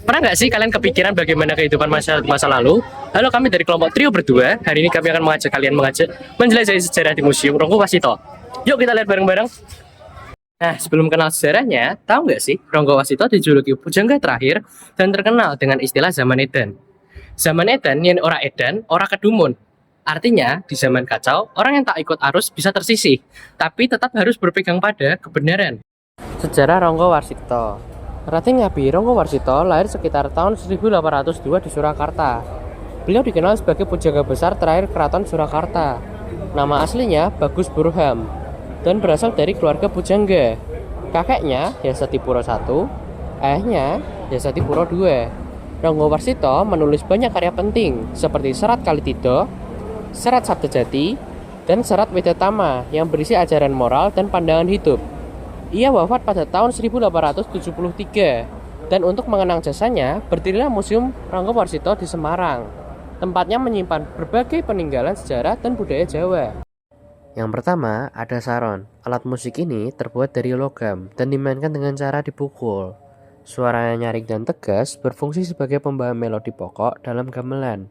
Pernah nggak sih kalian kepikiran bagaimana kehidupan masa lalu? Halo, kami dari kelompok trio berdua. Hari ini kami akan mengajak kalian menjelajahi sejarah di Museum Ronggo Wasito. Yuk kita lihat bareng-bareng. Nah, sebelum kenal sejarahnya, tahu nggak sih Ronggo Wasito dijuluki pujangga terakhir dan terkenal dengan istilah zaman Edan. Zaman Edan, yang ora Edan, ora kedumun. Artinya, di zaman kacau, orang yang tak ikut arus bisa tersisih, tapi tetap harus berpegang pada kebenaran. Sejarah Ronggo Warsito. Rati Ngabi Ronggo Warsito lahir sekitar tahun 1802 di Surakarta. Beliau dikenal sebagai pujangga besar terakhir Keraton Surakarta. Nama aslinya Bagus Burham dan berasal dari keluarga pujangga. Kakeknya Yasatipuro I, ayahnya Yasatipuro II. Ronggo Warsito menulis banyak karya penting seperti Serat Kalitida, Serat Sabdajati, dan Serat Wedatama yang berisi ajaran moral dan pandangan hidup. Ia wafat pada tahun 1873 dan untuk mengenang jasanya berdirilah Museum Ronggo Warsito di Semarang. Tempatnya menyimpan berbagai peninggalan sejarah dan budaya Jawa. Yang pertama ada saron. Alat musik ini terbuat dari logam dan dimainkan dengan cara dipukul. Suaranya nyaring dan tegas, berfungsi sebagai pembawa melodi pokok dalam gamelan.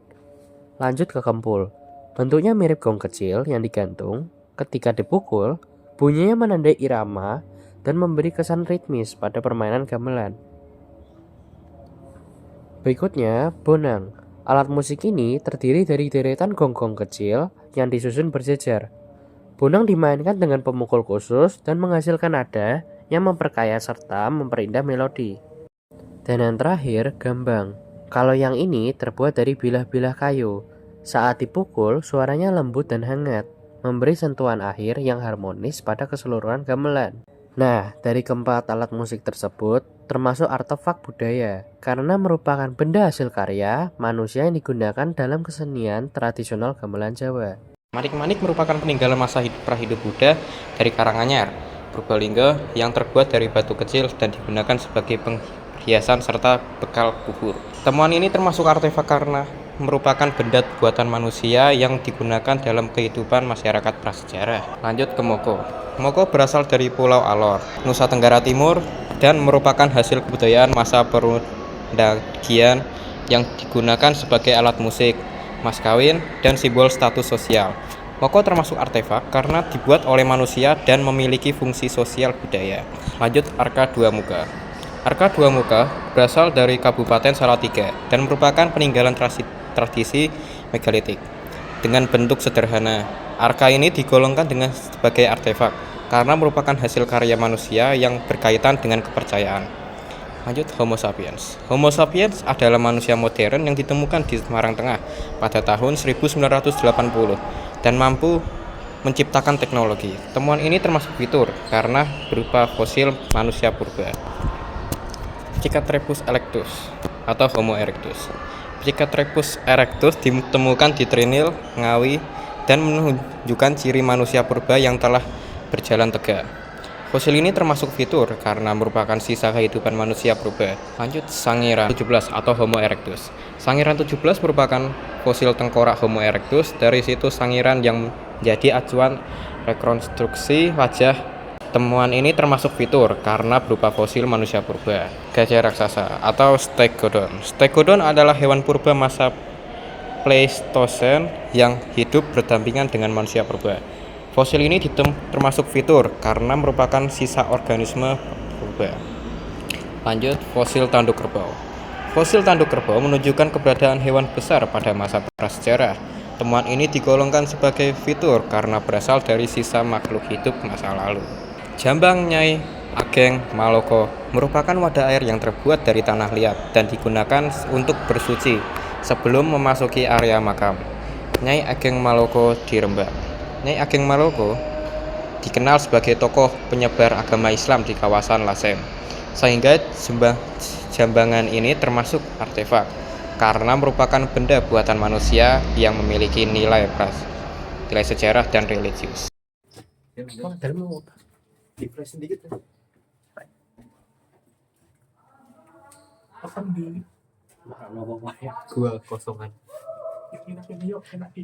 Lanjut ke kempul. Bentuknya mirip gong kecil yang digantung. Ketika dipukul, bunyinya menandai irama dan memberi kesan ritmis pada permainan gamelan. Berikutnya, bonang. Alat musik ini terdiri dari deretan gong-gong kecil yang disusun berjejer. Bonang dimainkan dengan pemukul khusus dan menghasilkan nada yang memperkaya serta memperindah melodi. Dan yang terakhir, gambang. Kalau yang ini terbuat dari bilah-bilah kayu. Saat dipukul, suaranya lembut dan hangat, memberi sentuhan akhir yang harmonis pada keseluruhan gamelan. Nah, dari keempat alat musik tersebut termasuk artefak budaya karena merupakan benda hasil karya manusia yang digunakan dalam kesenian tradisional gamelan Jawa. Manik-manik merupakan peninggalan masa prahidup Buddha dari Karanganyar, Purbalingga yang terbuat dari batu kecil dan digunakan sebagai penghiasan serta bekal kubur. Temuan ini termasuk artefak karena merupakan benda buatan manusia yang digunakan dalam kehidupan masyarakat prasejarah. Lanjut ke Moko. Moko berasal dari Pulau Alor, Nusa Tenggara Timur dan merupakan hasil kebudayaan masa perundagian yang digunakan sebagai alat musik, mas kawin, dan simbol status sosial. Moko termasuk artefak karena dibuat oleh manusia dan memiliki fungsi sosial budaya. Lanjut Arka Dua Muka. Arka Dua Muka berasal dari Kabupaten Salatiga dan merupakan peninggalan tradisi megalitik. Dengan bentuk sederhana, arka ini digolongkan dengan sebagai artefak karena merupakan hasil karya manusia yang berkaitan dengan kepercayaan. Lanjut Homo sapiens. Homo sapiens adalah manusia modern yang ditemukan di Semarang Tengah pada tahun 1980 dan mampu menciptakan teknologi. Temuan ini termasuk fitur karena berupa fosil manusia purba. Pithecanthropus erectus atau Homo erectus. Pithecanthropus erectus ditemukan di Trinil, Ngawi, dan menunjukkan ciri manusia purba yang telah berjalan tegak. Fosil ini termasuk fitur karena merupakan sisa kehidupan manusia purba. Lanjut Sangiran 17 atau Homo erectus. Sangiran 17 merupakan fosil tengkorak Homo erectus dari situs Sangiran yang menjadi acuan rekonstruksi wajah. Temuan ini termasuk fitur karena berupa fosil manusia purba. Gajah raksasa atau Stegodon. Stegodon adalah hewan purba masa Pleistosen yang hidup berdampingan dengan manusia purba. Fosil ini termasuk fitur karena merupakan sisa organisme purba. Lanjut fosil tanduk kerbau. Fosil tanduk kerbau menunjukkan keberadaan hewan besar pada masa prasejarah. Temuan ini digolongkan sebagai fitur karena berasal dari sisa makhluk hidup masa lalu. Jambang Nyai Ageng Maloko merupakan wadah air yang terbuat dari tanah liat dan digunakan untuk bersuci sebelum memasuki area makam. Nyai Ageng Maloko di Rembang. Nyai Ageng Maloko dikenal sebagai tokoh penyebar agama Islam di kawasan Lasem, sehingga jambangan ini termasuk artefak karena merupakan benda buatan manusia yang memiliki nilai sejarah dan religius. Depresi sedikit ya. Apa di? Gua kosongan. Yuk, enak